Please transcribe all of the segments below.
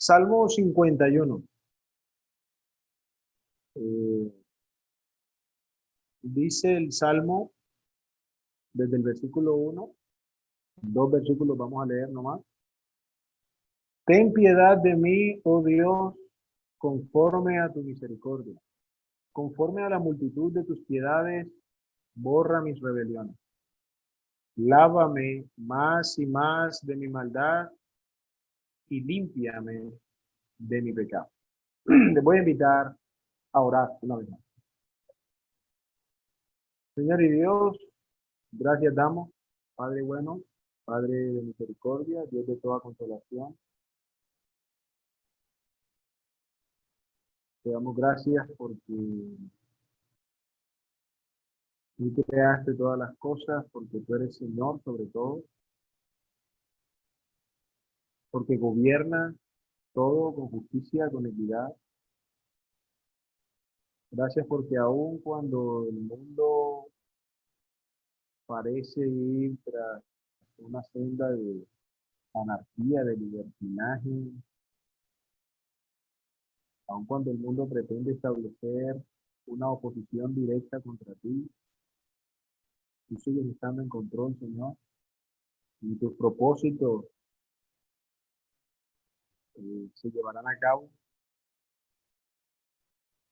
Salmo 51. Eh, dice el Salmo desde el versículo 1, dos versículos vamos a leer nomás. Ten piedad de mí, oh Dios, conforme a tu misericordia. Conforme a la multitud de tus piedades, borra mis rebeliones. Lávame más y más de mi maldad y límpiame de mi pecado. Les voy a invitar a orar una vez más. Señor y Dios, gracias damos, Padre bueno, Padre de misericordia, Dios de toda consolación. Te damos gracias porque tú creaste todas las cosas, porque tú eres Señor sobre todo, porque gobierna todo con justicia, con equidad. Gracias porque aun cuando el mundo parece ir tras una senda de anarquía, de libertinaje, aun cuando el mundo pretende establecer una oposición directa contra ti, tú sigues estando en control, Señor, y tus propósitos se llevarán a cabo.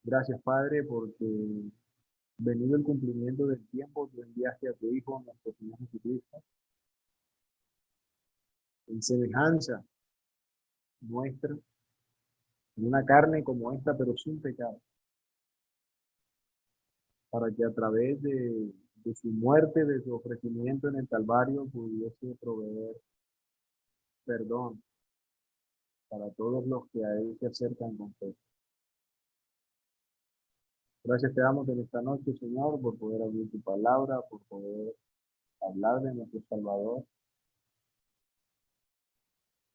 Gracias, Padre, porque venido el cumplimiento del tiempo, tú enviaste a tu Hijo, nuestro Señor Jesucristo, en semejanza nuestra, en una carne como esta, pero sin pecado, para que a través de su muerte, de su ofrecimiento en el Calvario, pudiese proveer perdón para todos los que a Él se acercan con fe. Gracias te damos en esta noche, Señor, por poder abrir tu palabra, por poder hablar de nuestro Salvador,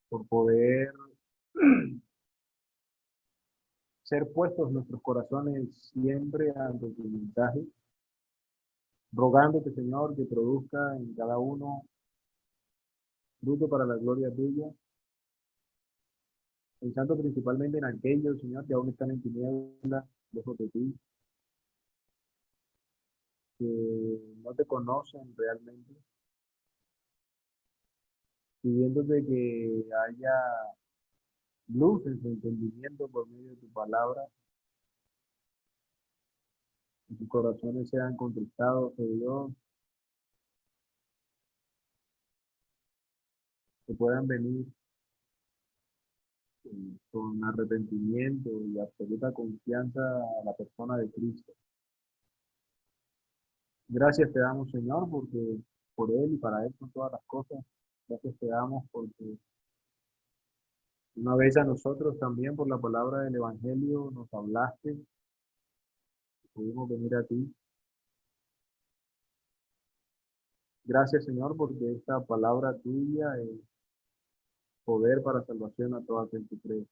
por poder ser puestos nuestros corazones siempre ante tu mensaje, rogándote, Señor, que produzca en cada uno fruto para la gloria tuya, pensando principalmente en aquellos, Señor, que aún están en tinieblas, lejos de ti, que no te conocen realmente, pidiéndote que haya luz en su entendimiento por medio de tu palabra, que sus corazones sean contristados, oh Dios, que puedan venir con arrepentimiento y absoluta confianza a la persona de Cristo. Gracias te damos, Señor, porque por Él y para Él son todas las cosas. Gracias te damos porque una vez a nosotros también por la palabra del Evangelio nos hablaste, pudimos venir a ti. Gracias, Señor, porque esta palabra tuya es poder para salvación a todo aquel que cree.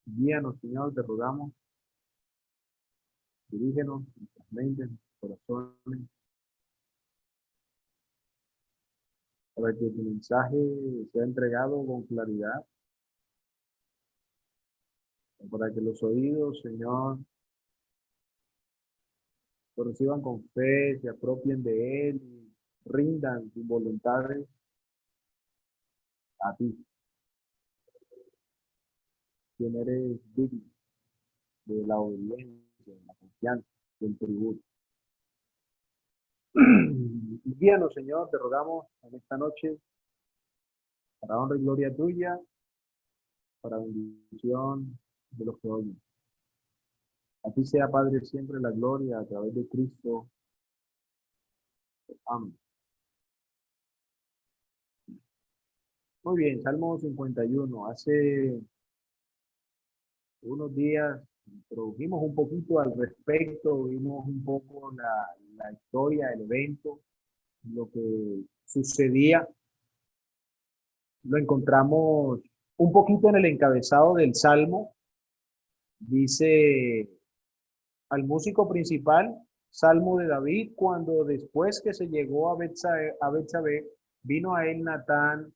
Guíanos, Señor, te rogamos. Dirígenos nuestras mentes, nuestros corazones, para que tu mensaje sea entregado con claridad, para que los oídos, Señor, lo reciban con fe, se apropien de él y rindan sus voluntades a ti, quien eres digno de la obediencia, de la confianza, del tributo. Guíanos, Señor, te rogamos en esta noche, para honra y gloria tuya, para bendición de los que oyen. A ti sea, Padre, siempre la gloria a través de Cristo. Amén. Muy bien, Salmo 51. Hace unos días introdujimos un poquito al respecto, vimos un poco la historia, el evento, lo que sucedía. Lo encontramos un poquito en el encabezado del Salmo. Dice al músico principal, Salmo de David, cuando después que se llegó a Betsabé, vino a él Natán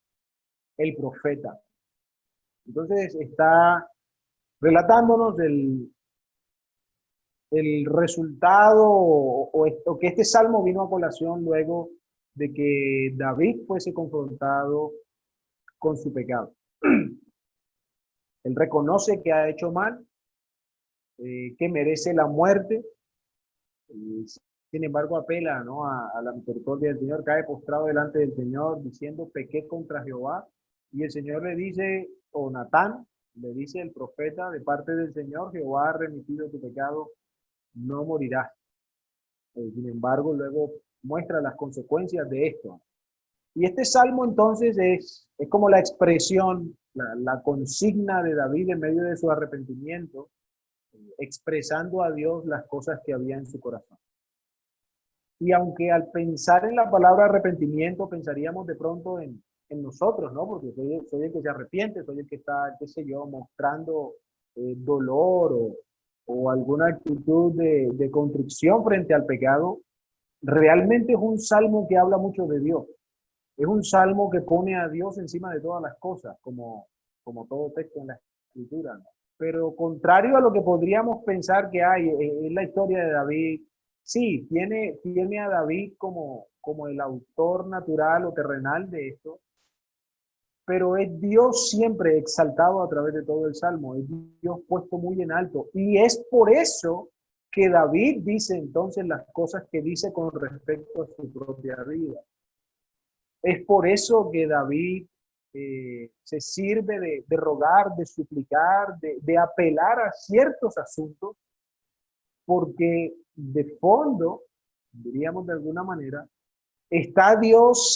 el profeta. Entonces está relatándonos el resultado o que este salmo vino a colación luego de que David fuese confrontado con su pecado. Él reconoce que ha hecho mal, que merece la muerte, sin embargo apela, ¿no?, a la misericordia del Señor, cae postrado delante del Señor diciendo: pequé contra Jehová, y el Señor le dice, o Natán, le dice el profeta de parte del Señor: Jehová ha remitido tu pecado, no morirás. Sin embargo, luego muestra las consecuencias de esto. Y este salmo entonces es como la expresión, la consigna de David en medio de su arrepentimiento, expresando a Dios las cosas que había en su corazón. Y aunque al pensar en la palabra arrepentimiento pensaríamos de pronto en nosotros, ¿no? Porque soy el que se arrepiente, soy el que está, qué sé yo, mostrando dolor o alguna actitud de contrición frente al pecado. Realmente es un salmo que habla mucho de Dios. Es un salmo que pone a Dios encima de todas las cosas, como todo texto en la Escritura, ¿no? Pero contrario a lo que podríamos pensar que hay en la historia de David, sí, tiene a David como el autor natural o terrenal de esto, pero es Dios siempre exaltado a través de todo el salmo, es Dios puesto muy en alto. Y es por eso que David dice entonces las cosas que dice con respecto a su propia vida. Es por eso que David se sirve de rogar, de suplicar, de apelar a ciertos asuntos, porque de fondo, diríamos de alguna manera, está Dios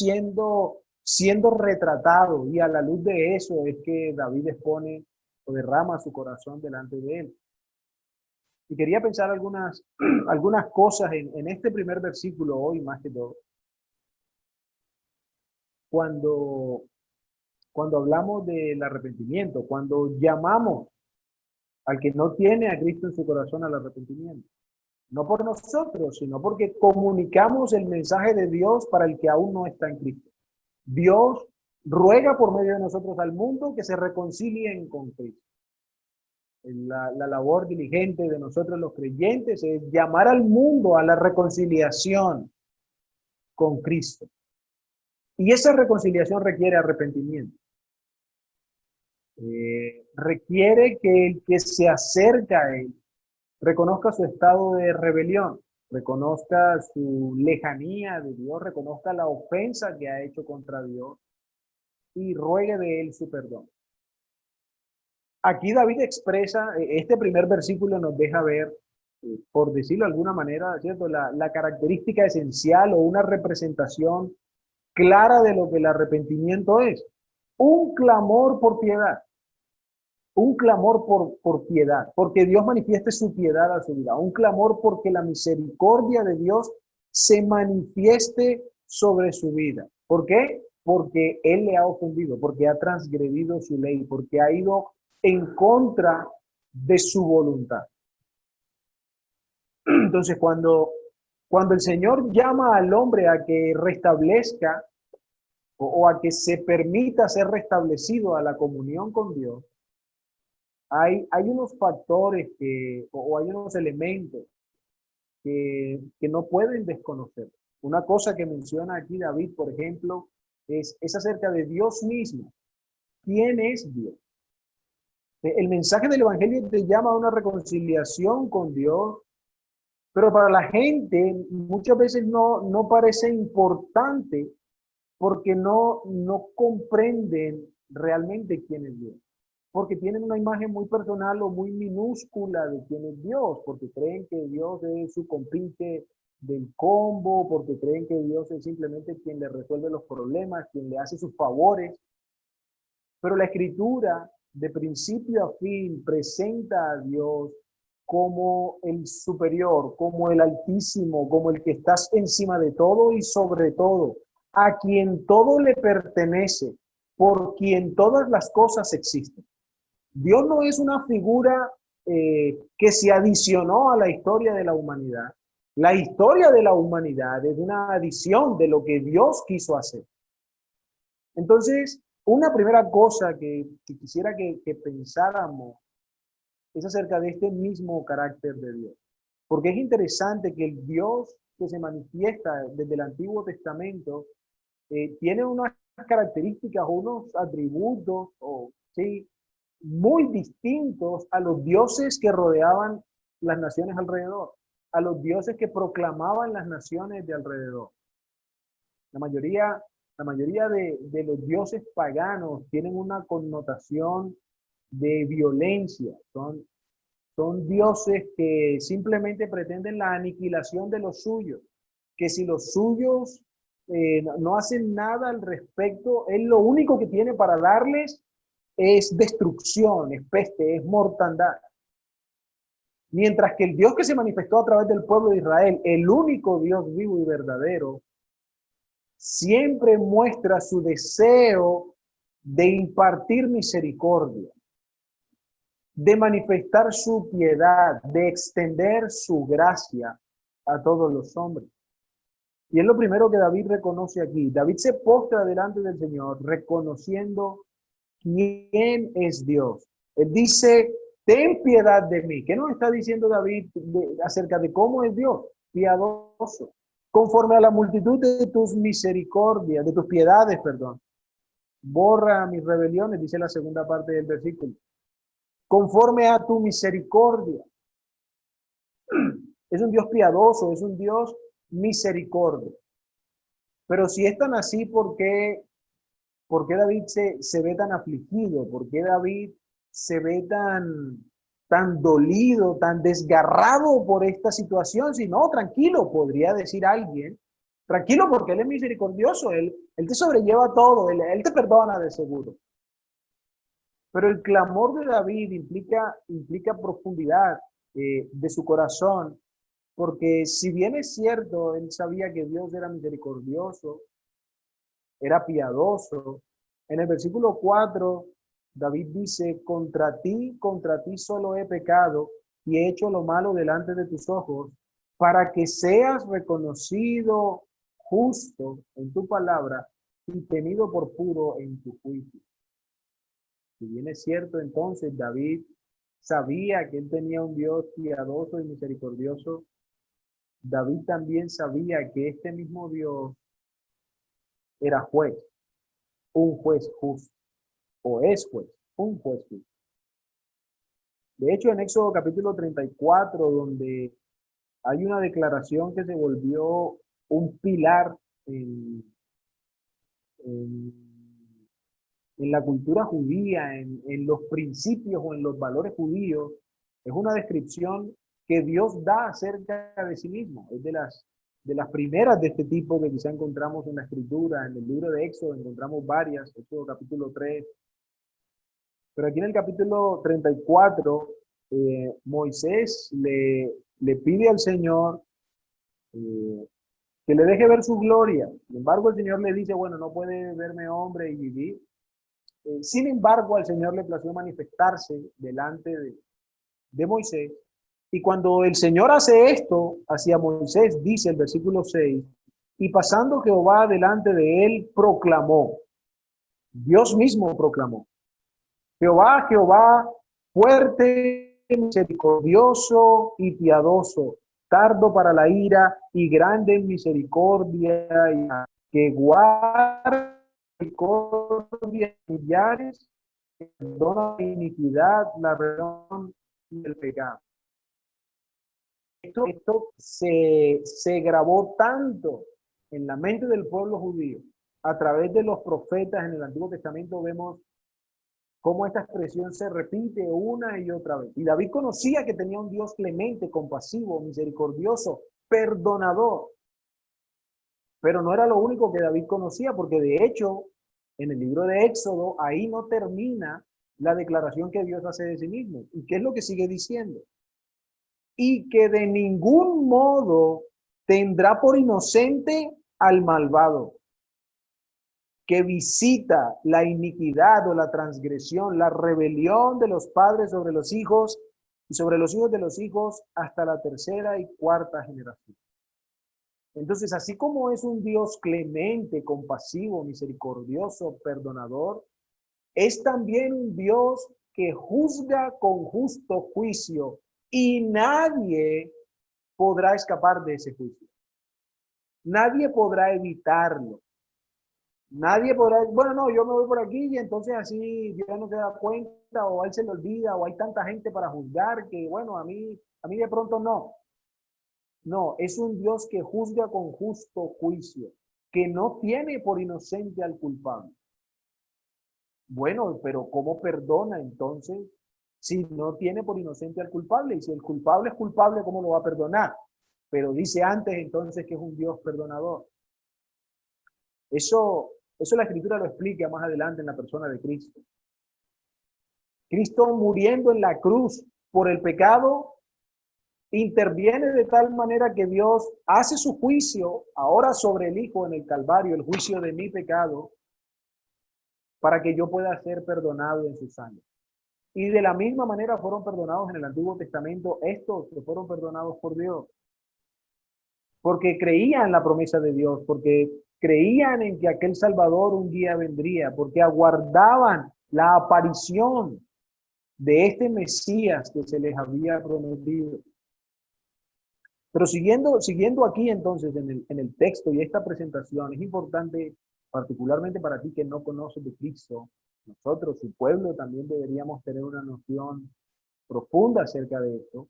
siendo retratado, y a la luz de eso es que David expone o derrama su corazón delante de él. Y quería pensar algunas cosas en este primer versículo hoy, más que todo. Cuando hablamos del arrepentimiento, cuando llamamos al que no tiene a Cristo en su corazón al arrepentimiento. No por nosotros, sino porque comunicamos el mensaje de Dios para el que aún no está en Cristo. Dios ruega por medio de nosotros al mundo que se reconcilien con Cristo. La labor diligente de nosotros los creyentes es llamar al mundo a la reconciliación con Cristo. Y esa reconciliación requiere arrepentimiento. Requiere que el que se acerca a él reconozca su estado de rebelión, reconozca su lejanía de Dios, reconozca la ofensa que ha hecho contra Dios y ruegue de él su perdón. Aquí David expresa, este primer versículo nos deja ver, por decirlo de alguna manera, ¿cierto?, la característica esencial o una representación clara de lo que el arrepentimiento es. Un clamor por piedad. Un clamor por piedad, porque Dios manifieste su piedad a su vida. Un clamor porque la misericordia de Dios se manifieste sobre su vida. ¿Por qué? Porque Él le ha ofendido, porque ha transgredido su ley, porque ha ido en contra de su voluntad. Entonces, cuando el Señor llama al hombre a que restablezca o a que se permita ser restablecido a la comunión con Dios, hay unos factores o hay unos elementos que no pueden desconocer. Una cosa que menciona aquí David, por ejemplo, es acerca de Dios mismo. ¿Quién es Dios? El mensaje del Evangelio te llama a una reconciliación con Dios, pero para la gente muchas veces no parece importante porque no comprenden realmente quién es Dios. Porque tienen una imagen muy personal o muy minúscula de quién es Dios, porque creen que Dios es su compinche del combo, porque creen que Dios es simplemente quien le resuelve los problemas, quien le hace sus favores. Pero la Escritura, de principio a fin, presenta a Dios como el superior, como el altísimo, como el que está encima de todo y sobre todo, a quien todo le pertenece, por quien todas las cosas existen. Dios no es una figura que se adicionó a la historia de la humanidad. La historia de la humanidad es una adición de lo que Dios quiso hacer. Entonces, Una primera cosa que quisiera que pensáramos es acerca de este mismo carácter de Dios. Porque es interesante que el Dios que se manifiesta desde el Antiguo Testamento tiene unas características, unos atributos, sí, muy distintos a los dioses que rodeaban las naciones alrededor, a los dioses que proclamaban las naciones de alrededor. La mayoría de los dioses paganos tienen una connotación de violencia, son dioses que simplemente pretenden la aniquilación de los suyos, que si los suyos no hacen nada al respecto, él lo único que tiene para darles es destrucción, es peste, es mortandad. Mientras que el Dios que se manifestó a través del pueblo de Israel, el único Dios vivo y verdadero, siempre muestra su deseo de impartir misericordia, de manifestar su piedad, de extender su gracia a todos los hombres. Y es lo primero que David reconoce aquí. David se postra delante del Señor reconociendo quién es Dios. Él dice, ten piedad de mí. ¿Qué nos está diciendo David acerca de cómo es Dios? Piadoso. Conforme a la multitud de tus misericordias, de tus piedades, perdón. Borra mis rebeliones, dice la segunda parte del versículo. Conforme a tu misericordia. Es un Dios piadoso, es un Dios misericordia. Pero si es tan así, ¿por qué David se ve tan afligido? ¿Por qué David se ve tan dolido, tan desgarrado por esta situación? Si no, tranquilo, podría decir alguien. Tranquilo porque Él es misericordioso, Él te sobrelleva todo, él te perdona de seguro. Pero el clamor de David implica profundidad de su corazón, porque si bien es cierto, él sabía que Dios era misericordioso, era piadoso. En el versículo 4, David dice, contra ti solo he pecado y he hecho lo malo delante de tus ojos, para que seas reconocido justo en tu palabra y tenido por puro en tu juicio. Si bien es cierto, entonces David sabía que él tenía un Dios piadoso y misericordioso, David también sabía que este mismo Dios era juez, un juez justo, o es juez, un juez justo. De hecho, en Éxodo capítulo 34, donde hay una declaración que se volvió un pilar en, en la cultura judía, en los principios o en los valores judíos, es una descripción que Dios da acerca de sí mismo. Es de las primeras de este tipo que quizá encontramos en la Escritura. En el libro de Éxodo encontramos varias, Éxodo capítulo 3. Pero aquí en el capítulo 34, Moisés le pide al Señor que le deje ver su gloria. Sin embargo, el Señor le dice, bueno, no puede verme hombre y vivir. Sin embargo, al Señor le plació manifestarse delante de Moisés. Y cuando el Señor hace esto hacia Moisés, dice el versículo 6, y pasando Jehová delante de él, proclamó. Dios mismo proclamó. Jehová, Jehová, fuerte, misericordioso y piadoso, tardo para la ira y grande en misericordia, que guarda misericordia y millares, que perdona la iniquidad, la rebelión y el pecado. Esto se grabó tanto en la mente del pueblo judío. A través de los profetas en el Antiguo Testamento vemos cómo esta expresión se repite una y otra vez. Y David conocía que tenía un Dios clemente, compasivo, misericordioso, perdonador. Pero no era lo único que David conocía, porque de hecho, en el libro de Éxodo, ahí no termina la declaración que Dios hace de sí mismo. ¿Y qué es lo que sigue diciendo? Y que de ningún modo tendrá por inocente al malvado, que visita la iniquidad o la transgresión, la rebelión de los padres sobre los hijos y sobre los hijos de los hijos hasta la tercera y cuarta generación. Entonces, así como es un Dios clemente, compasivo, misericordioso, perdonador, es también un Dios que juzga con justo juicio y nadie podrá escapar de ese juicio. Nadie podrá evitarlo. Nadie podrá, bueno, no, yo me voy por aquí y entonces así Dios no se da cuenta o a él se le olvida o hay tanta gente para juzgar que, bueno, a mí de pronto no. No, es un Dios que juzga con justo juicio, que no tiene por inocente al culpable. Bueno, pero ¿cómo perdona entonces si no tiene por inocente al culpable? Y si el culpable es culpable, ¿cómo lo va a perdonar? Pero dice antes entonces que es un Dios perdonador. Eso la Escritura lo explica más adelante en la persona de Cristo. Cristo muriendo en la cruz por el pecado, interviene de tal manera que Dios hace su juicio ahora sobre el Hijo en el Calvario, el juicio de mi pecado, para que yo pueda ser perdonado en su sangre. Y de la misma manera fueron perdonados en el Antiguo Testamento estos que fueron perdonados por Dios. Porque creían en la promesa de Dios, porque creían en que aquel Salvador un día vendría, porque aguardaban la aparición de este Mesías que se les había prometido. Pero siguiendo aquí entonces en el texto y esta presentación, es importante, particularmente para ti que no conoces de Cristo, nosotros, su pueblo, también deberíamos tener una noción profunda acerca de esto.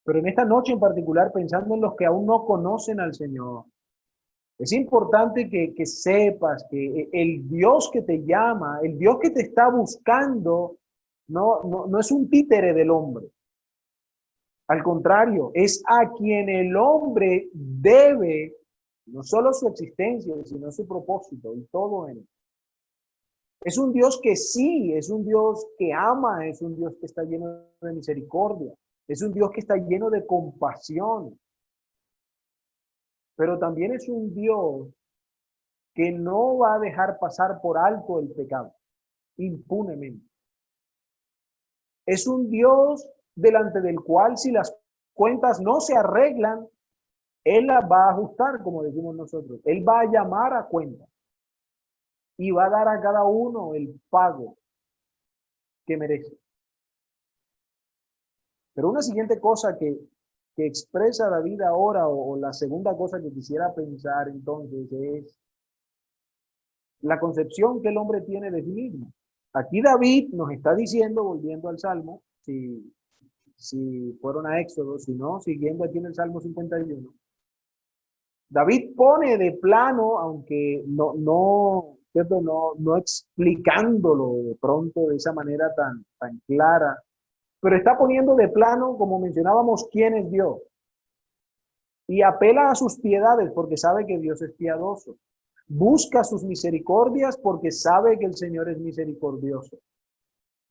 Pero en esta noche en particular, pensando en los que aún no conocen al Señor, es importante que sepas que el Dios que te llama, el Dios que te está buscando, no es un títere del hombre. Al contrario, es a quien el hombre debe no solo su existencia, sino su propósito y todo en él. Es un Dios que sí, es un Dios que ama, es un Dios que está lleno de misericordia, es un Dios que está lleno de compasión, pero también es un Dios que no va a dejar pasar por alto el pecado impunemente. Es un Dios delante del cual si las cuentas no se arreglan, Él las va a ajustar, como decimos nosotros. Él va a llamar a cuenta y va a dar a cada uno el pago que merece. Pero una siguiente cosa que expresa David ahora, o la segunda cosa que quisiera pensar entonces, es la concepción que el hombre tiene de sí mismo. Aquí David nos está diciendo, volviendo al Salmo, si fueron a Éxodo, si no, siguiendo aquí en el Salmo 51, David pone de plano, aunque ¿cierto? No explicándolo de pronto de esa manera tan clara, pero está poniendo de plano, como mencionábamos, quién es Dios. Y apela a sus piedades porque sabe que Dios es piadoso. Busca sus misericordias porque sabe que el Señor es misericordioso.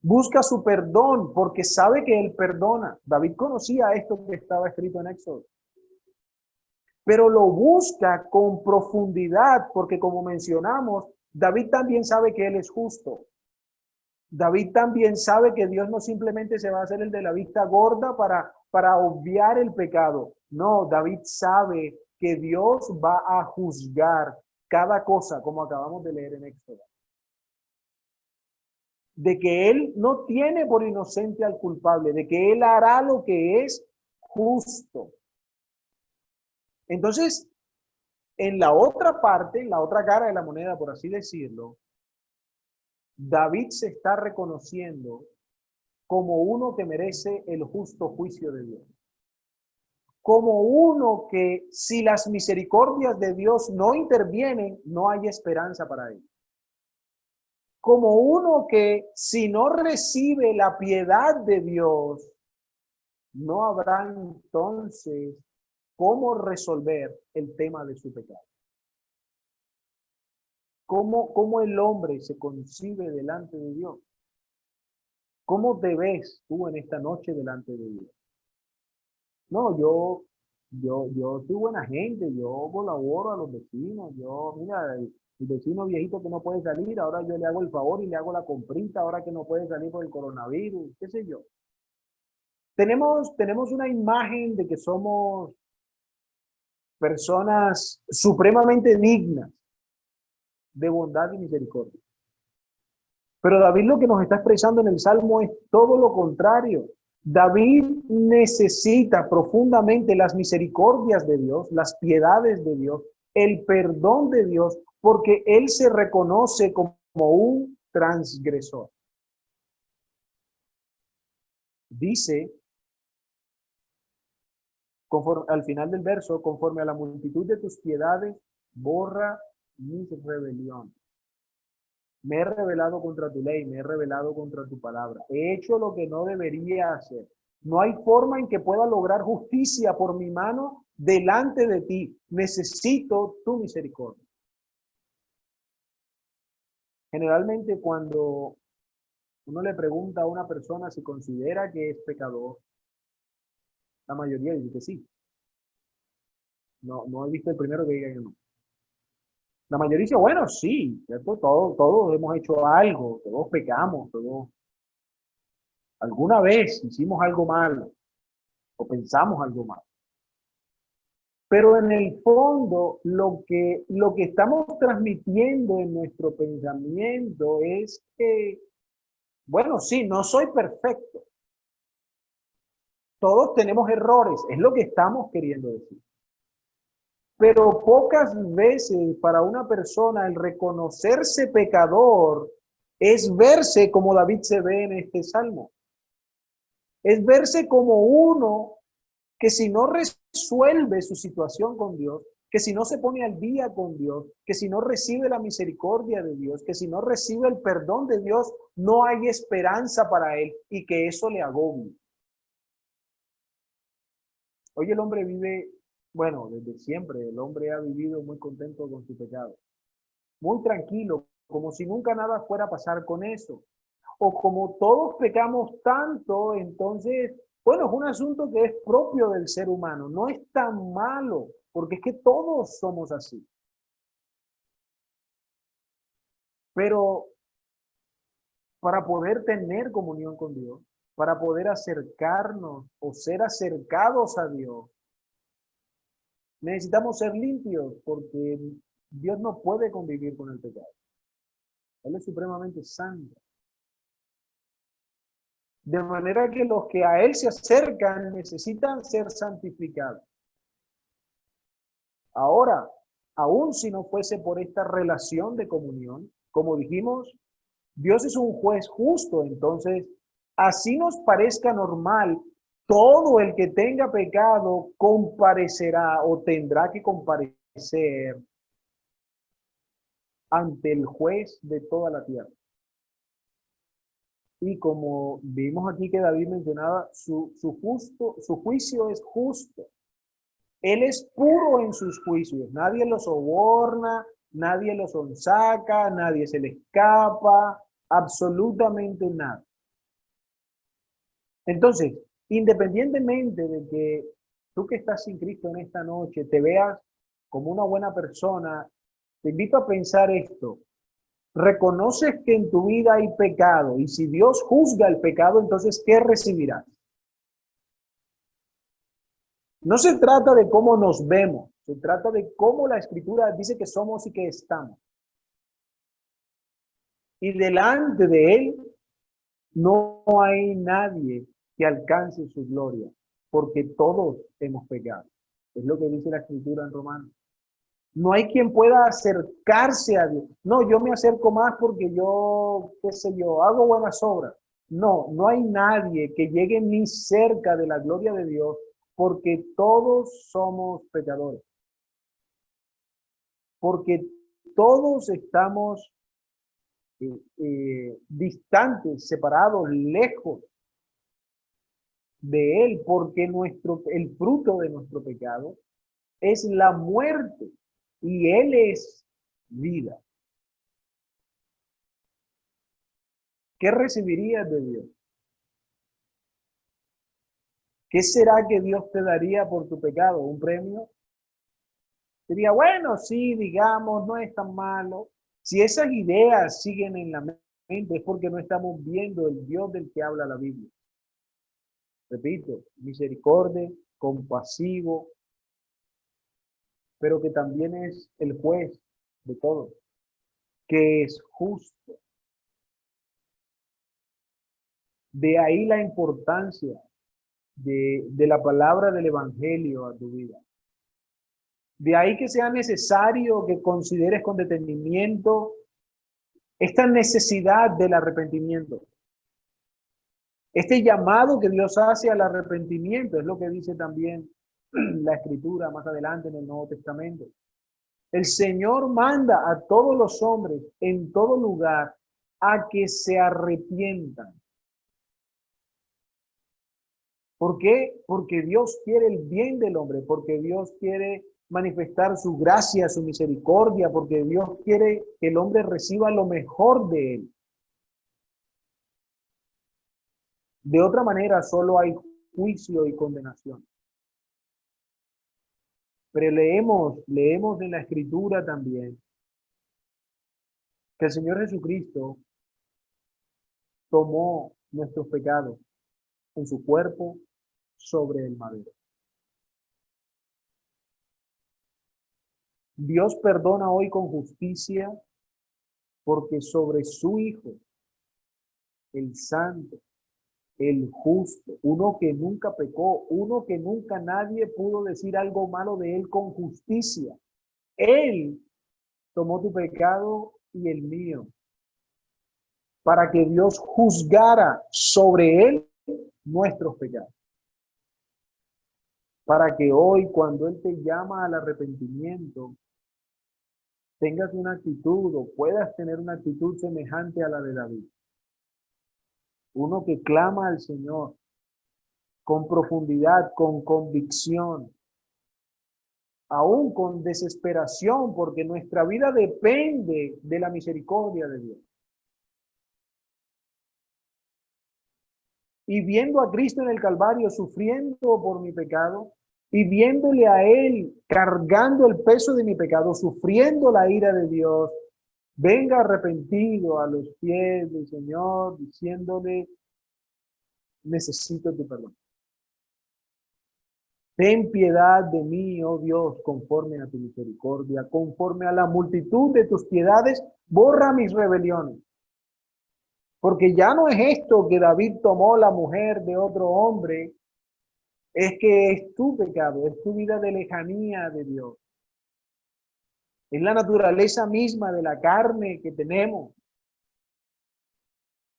Busca su perdón porque sabe que Él perdona. David conocía esto que estaba escrito en Éxodo. Pero lo busca con profundidad porque, como mencionamos, David también sabe que Él es justo. David también sabe que Dios no simplemente se va a hacer el de la vista gorda para obviar el pecado. No, David sabe que Dios va a juzgar cada cosa, como acabamos de leer en Éxodo. De que Él no tiene por inocente al culpable, de que Él hará lo que es justo. Entonces, en la otra parte, en la otra cara de la moneda, por así decirlo, David se está reconociendo como uno que merece el justo juicio de Dios. Como uno que si las misericordias de Dios no intervienen, no hay esperanza para él. Como uno que si no recibe la piedad de Dios, no habrá entonces cómo resolver el tema de su pecado. ¿Cómo el hombre se concibe delante de Dios? ¿Cómo te ves tú en esta noche delante de Dios? No, yo soy buena gente, yo colaboro a los vecinos, mira, el vecino viejito que no puede salir, ahora yo le hago el favor y le hago la comprita, ahora que no puede salir por el coronavirus, qué sé yo. Tenemos una imagen de que somos personas supremamente dignas de bondad y misericordia. Pero David lo que nos está expresando en el Salmo es todo lo contrario. David necesita profundamente las misericordias de Dios, las piedades de Dios, el perdón de Dios, porque él se reconoce como un transgresor. Dice, conforme, al final del verso, conforme a la multitud de tus piedades, borra mis rebeliones. Me he rebelado contra tu ley, me he rebelado contra tu palabra. He hecho lo que no debería hacer. No hay forma en que pueda lograr justicia por mi mano delante de ti. Necesito tu misericordia. Generalmente cuando uno le pregunta a una persona si considera que es pecador, la mayoría dice que sí. No he visto el primero que diga que no. La mayoría dice, bueno, sí, ¿cierto? Todos hemos hecho algo, todos pecamos, todos alguna vez hicimos algo malo o pensamos algo malo. Pero en el fondo, lo que estamos transmitiendo en nuestro pensamiento es que, bueno, sí, no soy perfecto. Todos tenemos errores, es lo que estamos queriendo decir. Pero pocas veces para una persona el reconocerse pecador es verse como David se ve en este salmo. Es verse como uno que si no resuelve su situación con Dios, que si no se pone al día con Dios, que si no recibe la misericordia de Dios, que si no recibe el perdón de Dios, no hay esperanza para él y que eso le agobie. Hoy el hombre vive, bueno, desde siempre el hombre ha vivido muy contento con su pecado, muy tranquilo, como si nunca nada fuera a pasar con eso. O como todos pecamos tanto, entonces, bueno, es un asunto que es propio del ser humano, no es tan malo, porque es que todos somos así. Pero para poder tener comunión con Dios, para poder acercarnos o ser acercados a Dios, necesitamos ser limpios, porque Dios no puede convivir con el pecado. Él es supremamente santo. De manera que los que a Él se acercan necesitan ser santificados. Ahora, aun si no fuese por esta relación de comunión, como dijimos, Dios es un juez justo, entonces, así nos parezca normal, todo el que tenga pecado comparecerá o tendrá que comparecer ante el juez de toda la tierra. Y como vimos aquí que David mencionaba, su juicio es justo. Él es puro en sus juicios. Nadie lo soborna, nadie lo sonsaca, nadie se le escapa, absolutamente nada. Entonces, independientemente de que tú que estás sin Cristo en esta noche te veas como una buena persona, te invito a pensar esto. Reconoces que en tu vida hay pecado y si Dios juzga el pecado, entonces, ¿qué recibirás? No se trata de cómo nos vemos, se trata de cómo la Escritura dice que somos y que estamos. Y delante de Él no hay nadie que alcance su gloria, porque todos hemos pecado. Es lo que dice la Escritura en Romanos. No hay quien pueda acercarse a Dios. No, yo me acerco más porque yo, qué sé yo, hago buenas obras. No hay nadie que llegue ni cerca de la gloria de Dios porque todos somos pecadores. Porque todos estamos distantes, separados, lejos de Él, porque el fruto de nuestro pecado es la muerte y Él es vida. ¿Qué recibirías de Dios? ¿Qué será que Dios te daría por tu pecado? ¿Un premio? Diría, bueno, sí, digamos, no es tan malo. Si esas ideas siguen en la mente es porque no estamos viendo el Dios del que habla la Biblia. Repito, misericordia, compasivo, pero que también es el juez de todo, que es justo. De ahí la importancia de la palabra del Evangelio a tu vida. De ahí que sea necesario que consideres con detenimiento esta necesidad del arrepentimiento. Este llamado que Dios hace al arrepentimiento es lo que dice también la Escritura más adelante en el Nuevo Testamento. El Señor manda a todos los hombres en todo lugar a que se arrepientan. ¿Por qué? Porque Dios quiere el bien del hombre, porque Dios quiere manifestar su gracia, su misericordia, porque Dios quiere que el hombre reciba lo mejor de él. De otra manera, solo hay juicio y condenación. Pero leemos en la Escritura también que el Señor Jesucristo tomó nuestros pecados en su cuerpo sobre el madero. Dios perdona hoy con justicia porque sobre su Hijo, el Santo, el justo, uno que nunca pecó, uno que nunca nadie pudo decir algo malo de él con justicia. Él tomó tu pecado y el mío, para que Dios juzgara sobre él nuestros pecados. Para que hoy, cuando Él te llama al arrepentimiento, tengas una actitud o puedas tener una actitud semejante a la de David. Uno que clama al Señor con profundidad, con convicción, aún con desesperación, porque nuestra vida depende de la misericordia de Dios. Y viendo a Cristo en el Calvario sufriendo por mi pecado, y viéndole a Él cargando el peso de mi pecado, sufriendo la ira de Dios, venga arrepentido a los pies del Señor, diciéndole, necesito tu perdón. Ten piedad de mí, oh Dios, conforme a tu misericordia, conforme a la multitud de tus piedades, borra mis rebeliones. Porque ya no es esto que David tomó la mujer de otro hombre, es que es tu pecado, es tu vida de lejanía de Dios. Es la naturaleza misma de la carne que tenemos,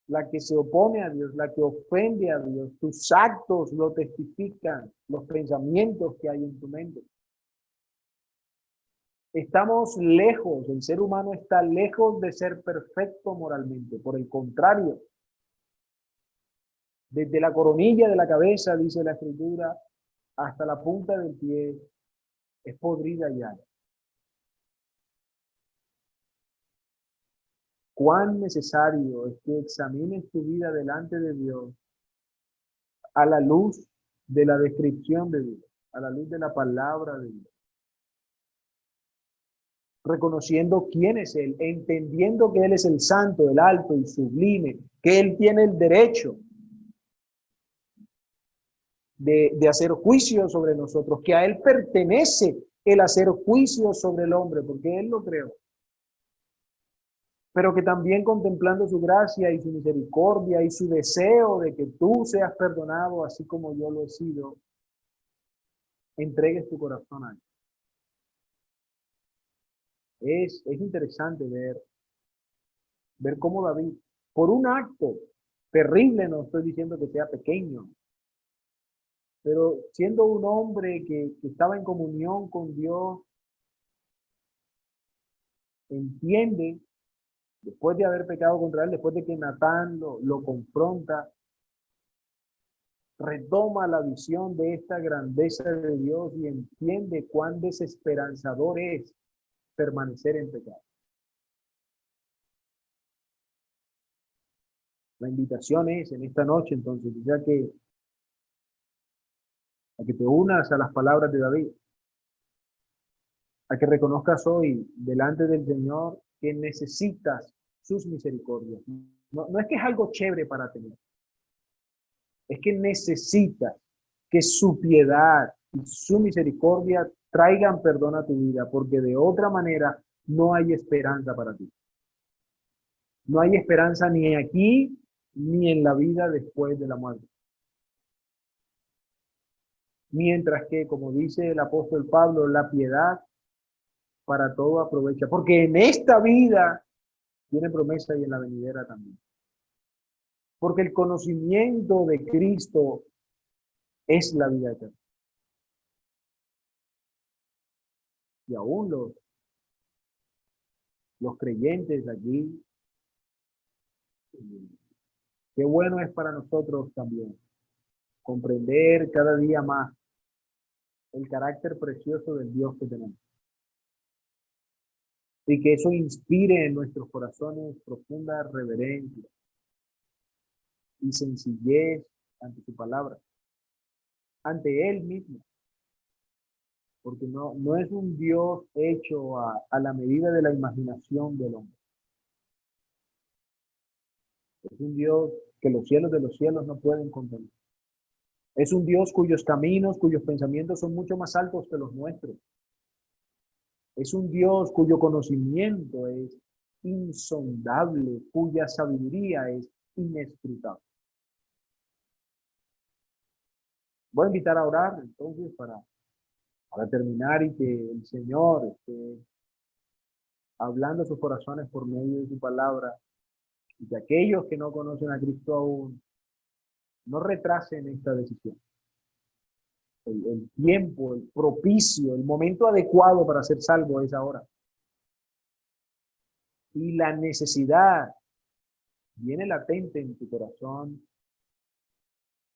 la que se opone a Dios, la que ofende a Dios. Tus actos lo testifican, los pensamientos que hay en tu mente. Estamos lejos, el ser humano está lejos de ser perfecto moralmente. Por el contrario, desde la coronilla de la cabeza, dice la Escritura, hasta la punta del pie, es podrida ya. Cuán necesario es que examines tu vida delante de Dios a la luz de la descripción de Dios, a la luz de la palabra de Dios. Reconociendo quién es Él, entendiendo que Él es el santo, el alto y sublime, que Él tiene el derecho de hacer juicio sobre nosotros, que a Él pertenece el hacer juicio sobre el hombre, porque Él lo creó. Pero que también contemplando su gracia y su misericordia y su deseo de que tú seas perdonado así como yo lo he sido, entregues tu corazón a Él. Es interesante ver cómo David, por un acto terrible, no estoy diciendo que sea pequeño, pero siendo un hombre que estaba en comunión con Dios, entiende, después de haber pecado contra él, después de que Natán lo confronta, retoma la visión de esta grandeza de Dios y entiende cuán desesperanzador es permanecer en pecado. La invitación es en esta noche, entonces, ya que a que te unas a las palabras de David, a que reconozcas hoy delante del Señor que necesitas sus misericordias. No es que es algo chévere para tener, es que necesitas que su piedad y su misericordia traigan perdón a tu vida, porque de otra manera no hay esperanza para ti. No hay esperanza ni aquí, ni en la vida después de la muerte. Mientras que, como dice el apóstol Pablo, la piedad para todo aprovecha, porque en esta vida tiene promesa y en la venidera también. Porque el conocimiento de Cristo es la vida eterna. Y aún los creyentes aquí, qué bueno es para nosotros también comprender cada día más el carácter precioso del Dios que tenemos. Y que eso inspire en nuestros corazones profunda reverencia y sencillez ante su palabra, ante Él mismo. Porque no es un Dios hecho a la medida de la imaginación del hombre. Es un Dios que los cielos de los cielos no pueden contener. Es un Dios cuyos caminos, cuyos pensamientos son mucho más altos que los nuestros. Es un Dios cuyo conocimiento es insondable, cuya sabiduría es inescrutable. Voy a invitar a orar entonces para terminar y que el Señor esté hablando a sus corazones por medio de su palabra y que aquellos que no conocen a Cristo aún no retrasen esta decisión. El tiempo, el propicio, el momento adecuado para ser salvo es ahora. Y la necesidad viene latente en tu corazón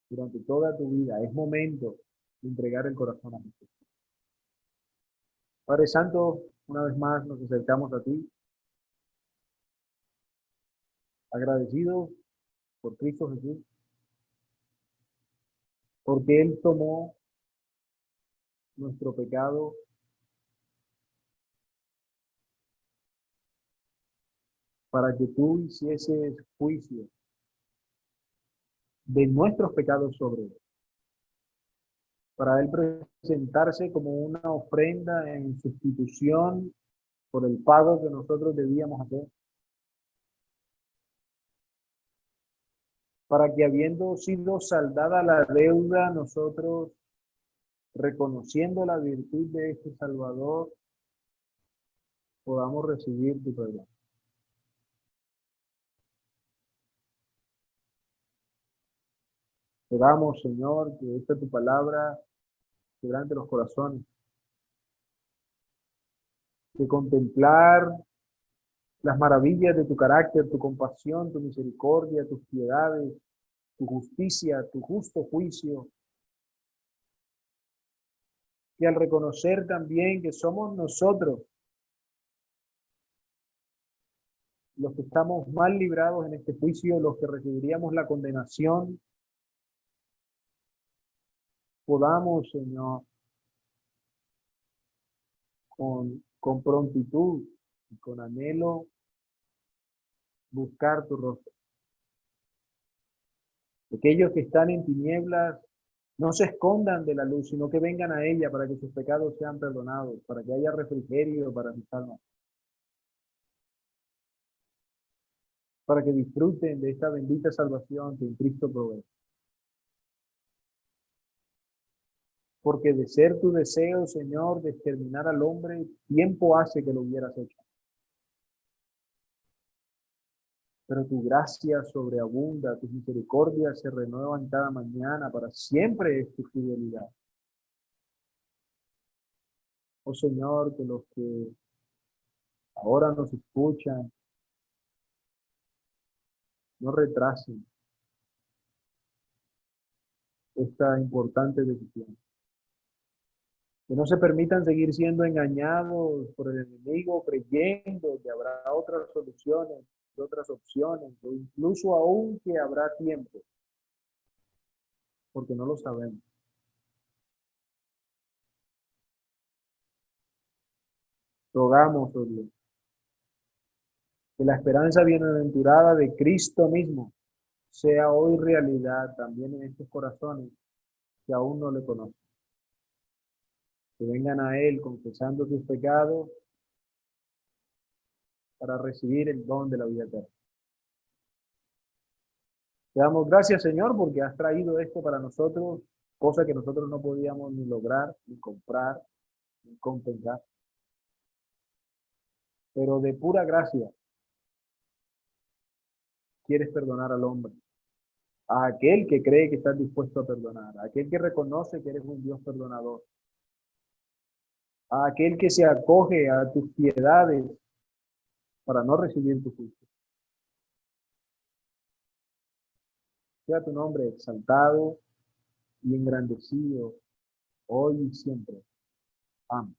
durante toda tu vida. Es momento de entregar el corazón a Jesús. Padre Santo, una vez más nos acercamos a ti, agradecidos por Cristo Jesús, porque Él tomó nuestro pecado para que tú hicieses juicio de nuestros pecados sobre Él. Para Él presentarse como una ofrenda en sustitución por el pago que nosotros debíamos hacer. Para que habiendo sido saldada la deuda, nosotros, reconociendo la virtud de este Salvador, podamos recibir tu perdón. Te damos, Señor, que esta tu palabra quebrante los corazones, que contemplar las maravillas de tu carácter, tu compasión, tu misericordia, tus piedades, tu justicia, tu justo juicio, que al reconocer también que somos nosotros los que estamos mal librados en este juicio, los que recibiríamos la condenación, podamos, Señor, con prontitud y con anhelo, buscar tu rostro. Aquellos que están en tinieblas no se escondan de la luz, sino que vengan a ella para que sus pecados sean perdonados, para que haya refrigerio para sus almas, para que disfruten de esta bendita salvación que en Cristo provee. Porque de ser tu deseo, Señor, de exterminar al hombre, tiempo hace que lo hubieras hecho. Pero tu gracia sobreabunda, tus misericordias se renuevan cada mañana, para siempre es tu fidelidad. Oh Señor, que los que ahora nos escuchan no retrasen esta importante decisión. Que no se permitan seguir siendo engañados por el enemigo, creyendo que habrá otras soluciones, otras opciones, o incluso aún que habrá tiempo, porque no lo sabemos. Rogamos, oh Dios, que la esperanza bienaventurada de Cristo mismo sea hoy realidad también en estos corazones que aún no le conocen. Que vengan a Él confesando sus pecados para recibir el don de la vida eterna. Te damos gracias, Señor, porque has traído esto para nosotros, cosa que nosotros no podíamos ni lograr, ni comprar, ni compensar. Pero de pura gracia quieres perdonar al hombre, a aquel que cree que estás dispuesto a perdonar, a aquel que reconoce que eres un Dios perdonador, a aquel que se acoge a tus piedades para no recibir tu juicio. Sea tu nombre exaltado y engrandecido hoy y siempre. Amén.